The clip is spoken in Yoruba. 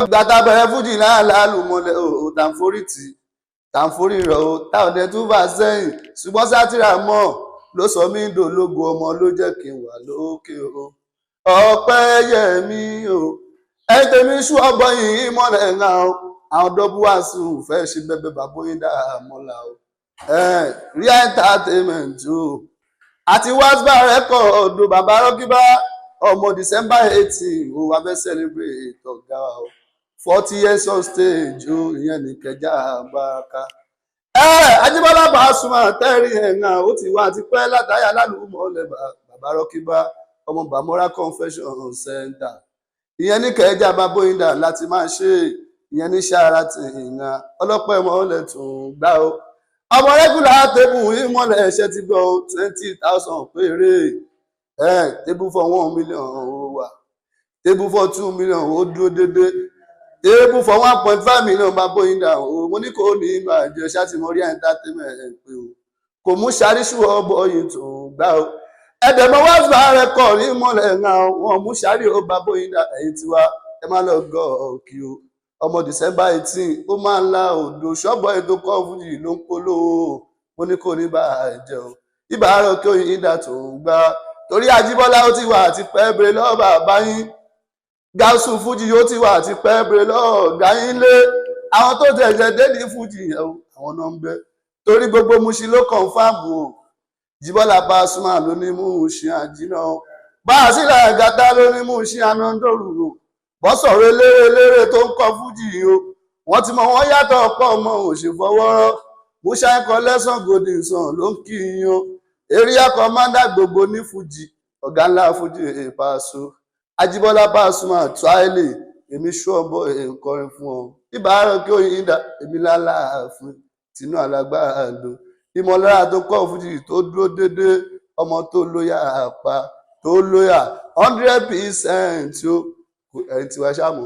Gbàtà bẹ̀rẹ̀ fújì náà lálùmọ́lẹ̀ o tàǹforí rọ̀ o táwọn ọdẹ tún bá sẹ́yìn ṣùgbọ́n sátìrà mọ́ ló sọ mí dòlógo ọmọ ló jẹ́ kí n wà lókè o ọpẹ́ yẹ mí o ẹni tèmi ṣú ọgbọ́n yìí mọ́lẹ̀ ńlá o àwọn dọ́bù wàásù fẹ́ ṣe bẹ́bẹ́ bàbóyin dá mọ́lá o rí entertainment o àti wasba rẹ́kọ̀ọ̀dù bàbá rọ́kíbá ọmọ December 18 o wà fẹ́ celebrate ọ̀gá o 40 years on stage o ìyẹn ní kẹjá bàkà. Ajíbọ́lá Pasuma tẹ́rì ẹ̀ǹà ó ti wá ti pẹ́ látàyà lálùmọ́lẹ̀ bàbá rọ́kíbá ọmọ Bàmọ́ra Convention Center ìyẹn ní kẹjá bàbóyìndà láti máa ṣe ìyẹn ní ṣára ti ìyàn ọlọ́pẹ́ mọ́lẹ̀ tún gbá o ọmọ rẹ́gùlà tébù ìmọ̀lẹ̀ ẹ̀ṣẹ̀ ti gbọ́ 20,000 péré tébù for 1 million ó wà tébù for 2 million ó dúró dédé tébù for 1.5 million bàbóyìndà o mo ní kò ní ìbàjẹ́ ṣàtìmọ́rí entertainment pé o kò mú ṣàríṣù ọbọ̀ yìí tún gbá o ẹ̀dẹ̀mọ́ wàásù rẹ́kọ̀ ní ìmọ̀lẹ̀ ẹ̀ǹà wọn mú ṣàrí ó bàbóyìndà ẹ̀yìn tiwa ẹ má lọ gọ́ ọ̀kì o ọmọ December 18 ó máa ń la odò ṣọ́bọ̀ ètò kọ́ fújì ló ń polówó mo ní kò ní bàjẹ́ o ìbáàrọ̀ kí oyin ìdá tó ń gbá torí Ajíbọ́lá ó ti wà àti pẹ́ bèrè lọ́wọ́ bàbá yín gáúsù fújì ó ti wà àti pẹ́ bèrè lọ́wọ́ ọ̀gá yín lé àwọn tó tẹ̀jẹ̀ dé ní fújì yẹn o àwọn náà ń bẹ torí gbogbo Mushin ló kọ̀ǹfàmù o Jíbọ́lá Pasuma ló ní Mushin àjínà bá a sílẹ̀ ẹ̀gátá ló ní Mushin anandọ́rù o bọ́sọ̀rọ̀ eléré tó ń kọ fújì o wọ́n ti mọ wọ́n yàtọ̀ ọ̀pọ̀ ọmọ òṣèfọwọ́rọ́ Mushin collection golden sun ló ń kí yan area commander gbogbo ní fújì ọ̀gá ńlá fújì Paso Ajíbọ́lá Pasuma tíwáìlì èmi ṣọ́ọ̀bọ̀ nkọrin fún ọ ìbáàrọ̀ kí oyin dá èmi láláàfin tinú alágbàdo ìmọ̀lára tó kọ́ fújì tó dúró dédé ọmọ tó lóyà pa tó lóyà 100% o ẹni tí wàá ṣàmù.